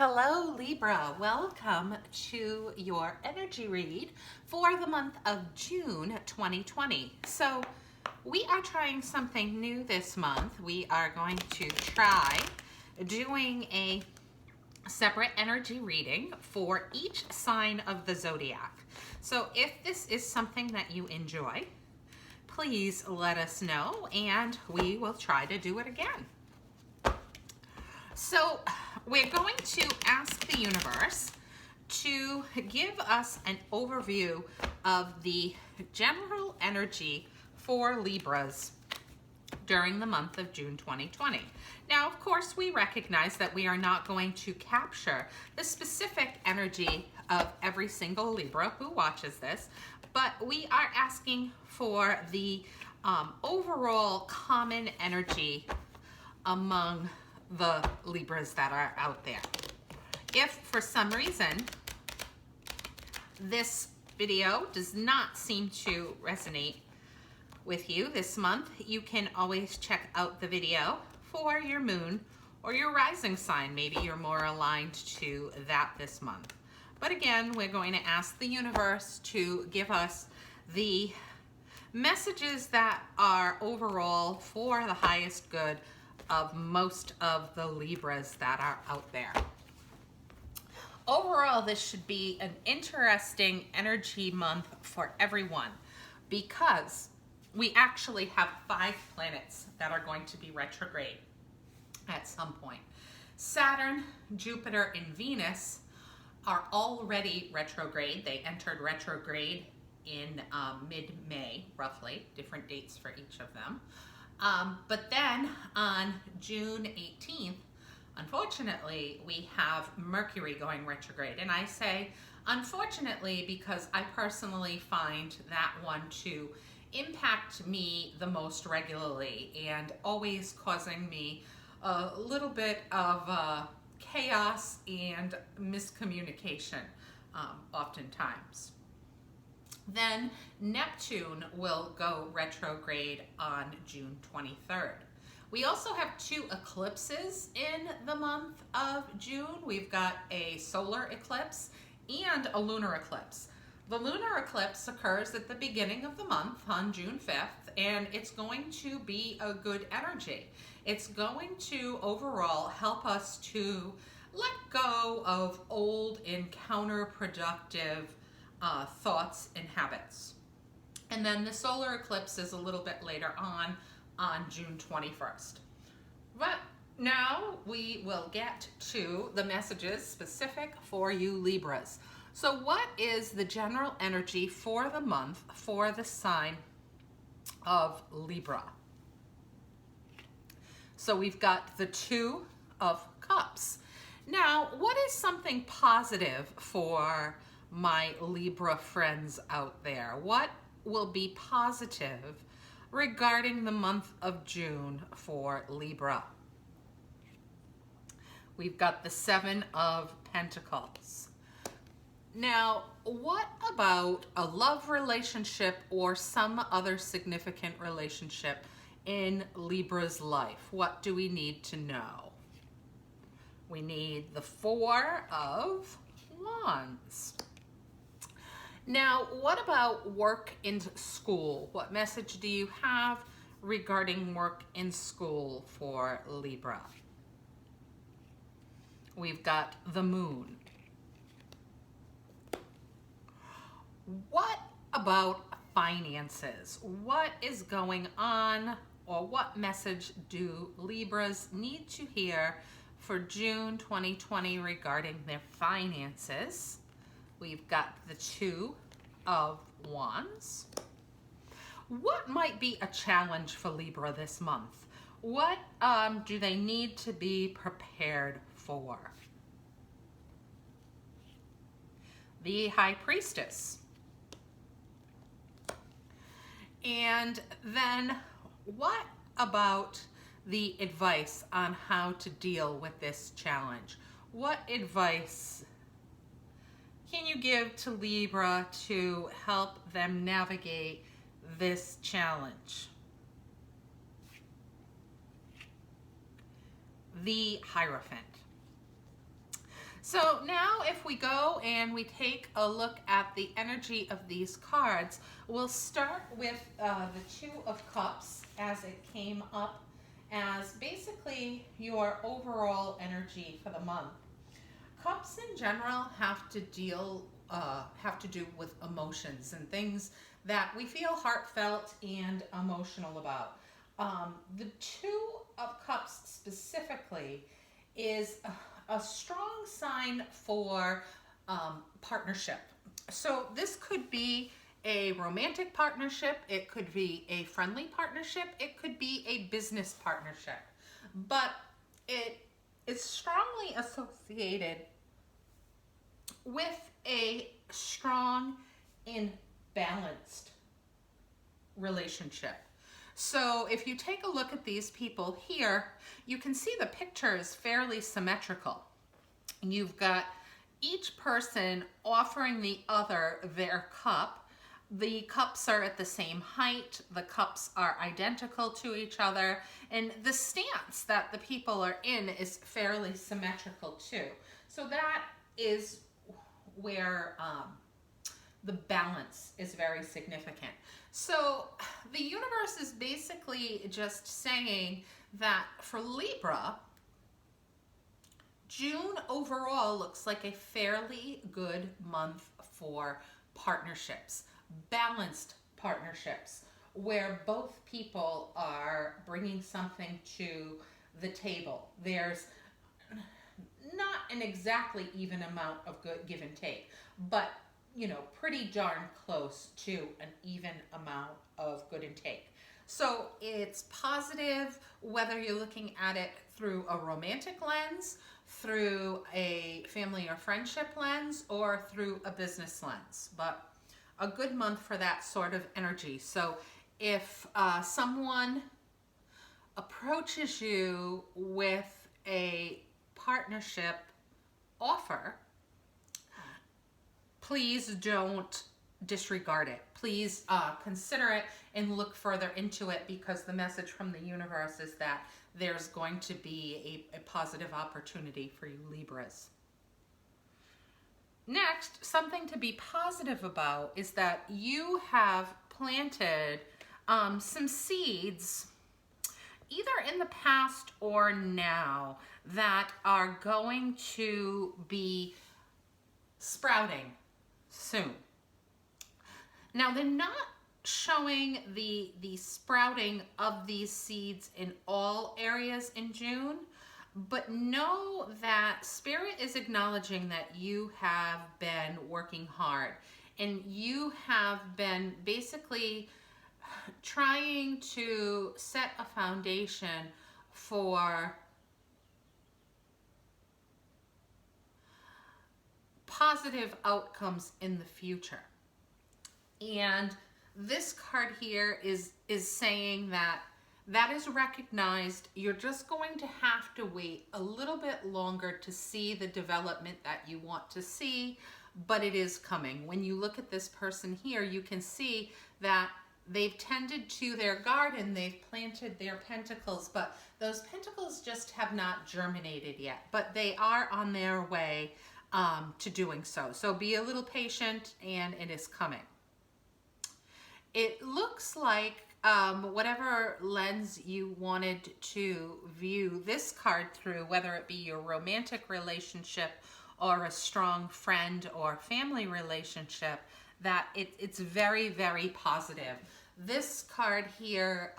Hello Libra, welcome to your energy read for the month of June 2020. So we are trying something new this month. We are going to try doing a separate energy reading for each sign of the zodiac. So if this is something that you enjoy, please let us know and we will try to do it again. So we're going to ask the universe to give us an overview of the general energy for Libras during the month of June 2020. Now, of course, we recognize that we are not going to capture the specific energy of every single Libra who watches this, but we are asking for the overall common energy among the Libras that are out there. If for some reason this video does not seem to resonate with you this month, you can always check out the video for your moon or your rising sign. Maybe you're more aligned to that this month. But again, we're going to ask the universe to give us the messages that are overall for the highest good of most of the Libras that are out there. Overall, this should be an interesting energy month for everyone because we actually have 5 planets that are going to be retrograde at some point. Saturn, Jupiter, and Venus are already retrograde. They entered retrograde in mid-May, roughly, different dates for each of them. But then on June 18th, unfortunately, we have Mercury going retrograde. And I say unfortunately because I personally find that one to impact me the most regularly and always causing me a little bit of chaos and miscommunication oftentimes. Then Neptune will go retrograde on June 23rd. We also have 2 eclipses in the month of June. We've got a solar eclipse and a lunar eclipse. The lunar eclipse occurs at the beginning of the month on June 5th, and it's going to be a good energy. It's going to overall help us to let go of old and counterproductive thoughts and habits. And then the solar eclipse is a little bit later on June 21st. But now we will get to the messages specific for you Libras. So what is the general energy for the month for the sign of Libra? So we've got the 2 of Cups. Now, what is something positive for my Libra friends out there? What will be positive regarding the month of June for Libra? We've got the 7 of Pentacles. Now, what about a love relationship or some other significant relationship in Libra's life? What do we need to know? We need the 4 of Wands. Now, what about work in school? What message do you have regarding work in school for Libra? We've got the Moon. What about finances? What is going on, or what message do Libras need to hear for June 2020 regarding their finances? We've got the 2 of Wands. What might be a challenge for Libra this month? What do they need to be prepared for? The High Priestess. And then what about the advice on how to deal with this challenge? What advice can you give to Libra to help them navigate this challenge? The Hierophant. So now if we go and we take a look at the energy of these cards, we'll start with the Two of Cups as it came up as basically your overall energy for the month. Cups in general have to do with emotions and things that we feel heartfelt and emotional about. The Two of Cups specifically is a strong sign for partnership. So this could be a romantic partnership, it could be a friendly partnership, it could be a business partnership, but it is strongly associated with a strong and balanced relationship. So if you take a look at these people here, you can see the picture is fairly symmetrical. You've got each person offering the other their cup. The cups are at the same height, the cups are identical to each other, and the stance that the people are in is fairly symmetrical too. So that is where the balance is very significant. So the universe is basically just saying that for Libra, June overall looks like a fairly good month for partnerships, balanced partnerships, where both people are bringing something to the table. There's not an exactly even amount of good give and take, but pretty darn close to an even amount of good and take. So it's positive whether you're looking at it through a romantic lens, through a family or friendship lens, or through a business lens, but a good month for that sort of energy. So if someone approaches you with a partnership offer, please don't disregard it. Please consider it and look further into it, because the message from the universe is that there's going to be a positive opportunity for you Libras. Next, something to be positive about is that you have planted some seeds either in the past or now that are going to be sprouting soon. Now they're not showing the sprouting of these seeds in all areas in June, but know that Spirit is acknowledging that you have been working hard and you have been basically trying to set a foundation for positive outcomes in the future. And this card here is saying that is recognized. You're just going to have to wait a little bit longer to see the development that you want to see, but it is coming. When you look at this person here, you can see that they've tended to their garden, they've planted their pentacles, but those pentacles just have not germinated yet, but they are on their way to doing so. So be a little patient, and it is coming. It looks like whatever lens you wanted to view this card through, whether it be your romantic relationship or a strong friend or family relationship, that it's very, very positive. This card here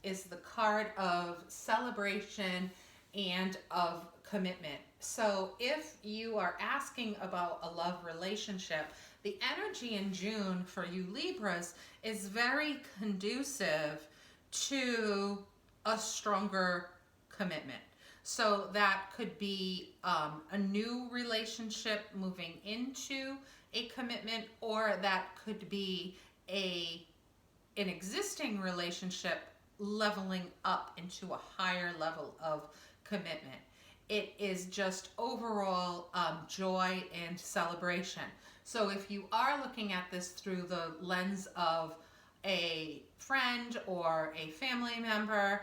is the card of celebration and of commitment. So if you are asking about a love relationship, the energy in June for you Libras is very conducive to a stronger commitment. So that could be a new relationship moving into a commitment, or that could be an existing relationship leveling up into a higher level of commitment. It is just overall joy and celebration. So if you are looking at this through the lens of a friend or a family member,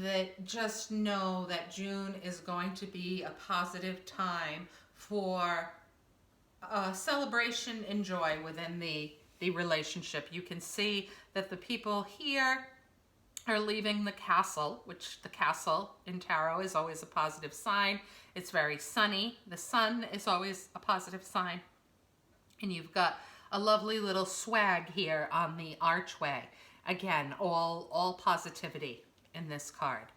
that just know that June is going to be a positive time for celebration and joy within the relationship. You can see that the people here are leaving the castle, which the castle in tarot is always a positive sign. It's very sunny. The sun is always a positive sign. And you've got a lovely little swag here on the archway. Again, all positivity in this card.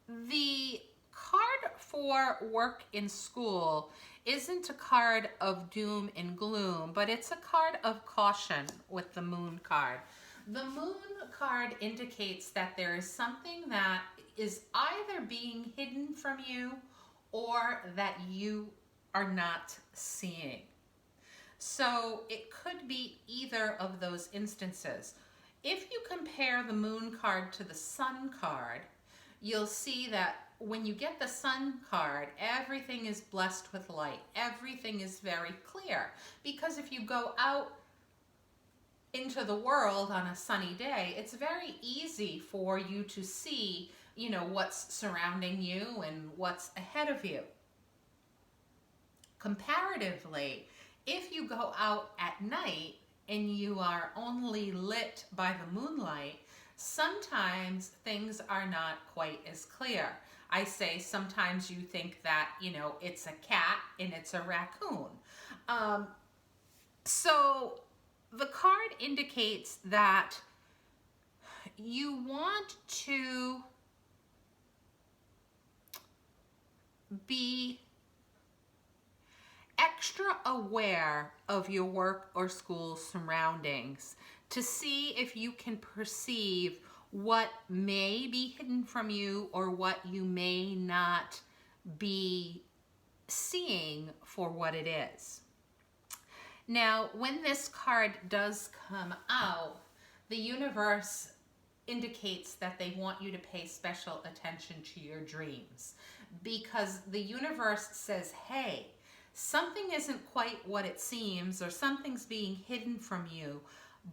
The card for work in school isn't a card of doom and gloom, but it's a card of caution with the Moon card. The Moon card indicates that there is something that is either being hidden from you or that you are not seeing. So it could be either of those instances. If you compare the Moon card to the Sun card, you'll see that when you get the Sun card, everything is blessed with light. Everything is very clear. Because if you go out into the world on a sunny day, it's very easy for you to see, what's surrounding you and what's ahead of you. Comparatively, if you go out at night and you are only lit by the moonlight, sometimes things are not quite as clear. I say sometimes you think that, it's a cat and it's a raccoon. So the card indicates that you want to be extra aware of your work or school surroundings to see if you can perceive what may be hidden from you or what you may not be seeing for what it is. Now, when this card does come out, the universe indicates that they want you to pay special attention to your dreams, because the universe says, hey, something isn't quite what it seems, or something's being hidden from you,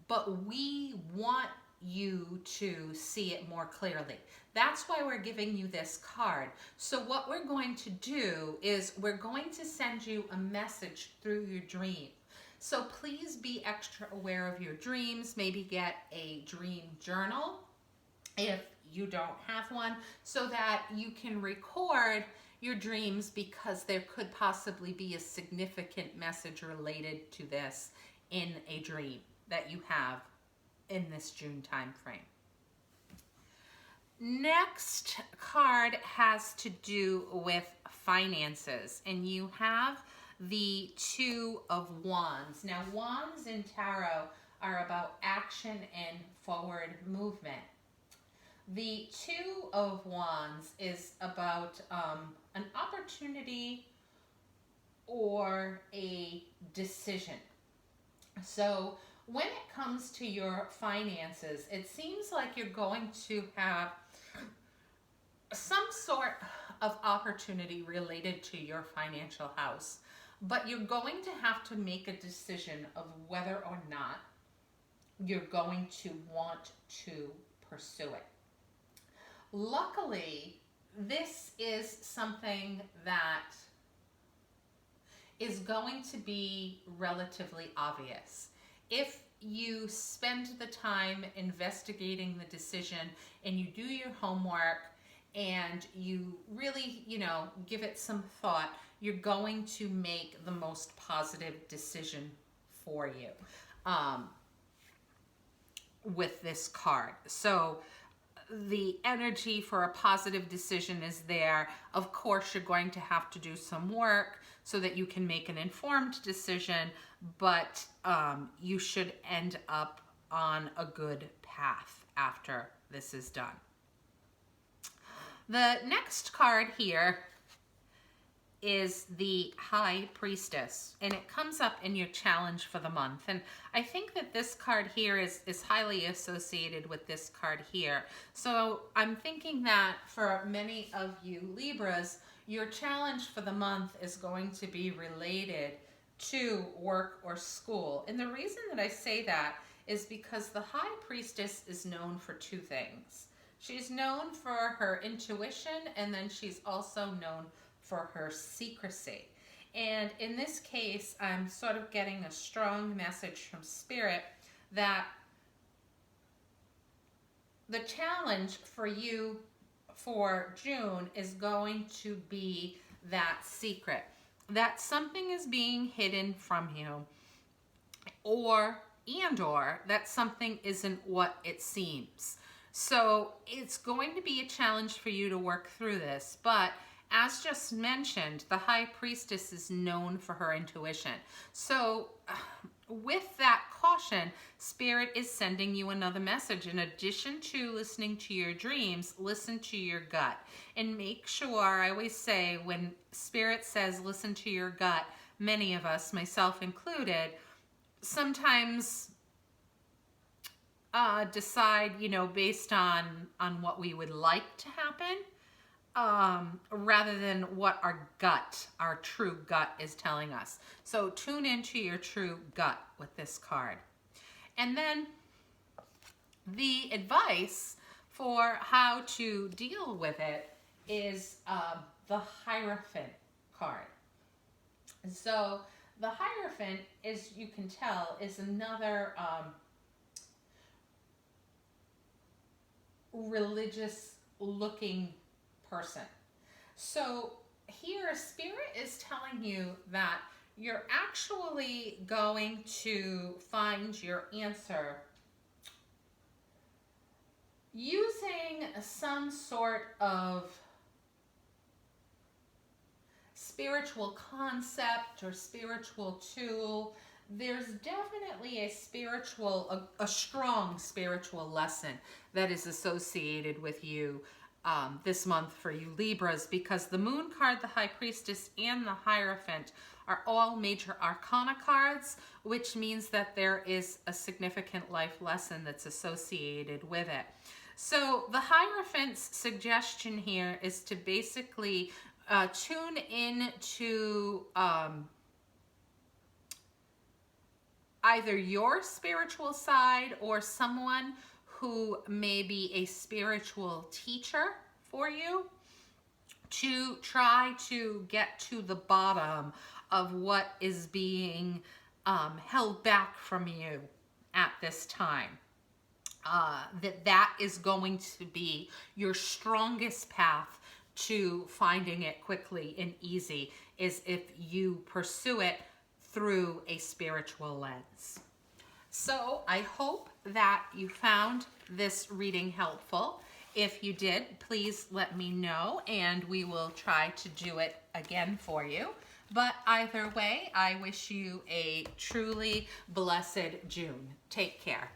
but we want you to see it more clearly. That's why we're giving you this card. So what we're going to do is we're going to send you a message through your dream. So please be extra aware of your dreams. Maybe get a dream journal if you don't have one, so that you can record your dreams, because there could possibly be a significant message related to this in a dream that you have in this June time frame. Next card has to do with finances, and you have the Two of Wands. Now, wands in tarot are about action and forward movement. The Two of Wands is about an opportunity or a decision. So when it comes to your finances, it seems like you're going to have some sort of opportunity related to your financial house, but you're going to have to make a decision of whether or not you're going to want to pursue it. Luckily, this is something that is going to be relatively obvious. If you spend the time investigating the decision and you do your homework and you really, give it some thought, you're going to make the most positive decision for you with this card. So the energy for a positive decision is there. Of course, you're going to have to do some work so that you can make an informed decision, but you should end up on a good path after this is done. The next card here is the High Priestess, and it comes up in your challenge for the month. And I think that this card here is highly associated with this card here. So I'm thinking that for many of you Libras, your challenge for the month is going to be related to work or school. And the reason that I say that is because the High Priestess is known for two things: She's known for her intuition, and then she's also known for her secrecy. And in this case, I'm sort of getting a strong message from Spirit that the challenge for you for June is going to be that secret, that something is being hidden from you, or that something isn't what it seems. So it's going to be a challenge for you to work through this, but as just mentioned, the High Priestess is known for her intuition. So with that caution, Spirit is sending you another message. In addition to listening to your dreams, listen to your gut. And make sure, I always say, when Spirit says listen to your gut, many of us, myself included, sometimes decide, based on what we would like to happen, rather than what our true gut is telling us. So tune into your true gut with this card. And then the advice for how to deal with it is the Hierophant card. So the Hierophant, as you can tell, is another religious looking person. So here Spirit is telling you that you're actually going to find your answer using some sort of spiritual concept or spiritual tool. There's definitely a strong spiritual lesson that is associated with you this month for you Libras, because the Moon card, the High Priestess, and the Hierophant are all major arcana cards, which means that there is a significant life lesson that's associated with it. So the Hierophant's suggestion here is to basically tune in to either your spiritual side or someone who may be a spiritual teacher for you, to try to get to the bottom of what is being held back from you at this time. That is going to be your strongest path to finding it quickly and easy, is if you pursue it through a spiritual lens. So I hope that you found this reading helpful. If you did, please let me know and we will try to do it again for you. But either way, I wish you a truly blessed June. Take care.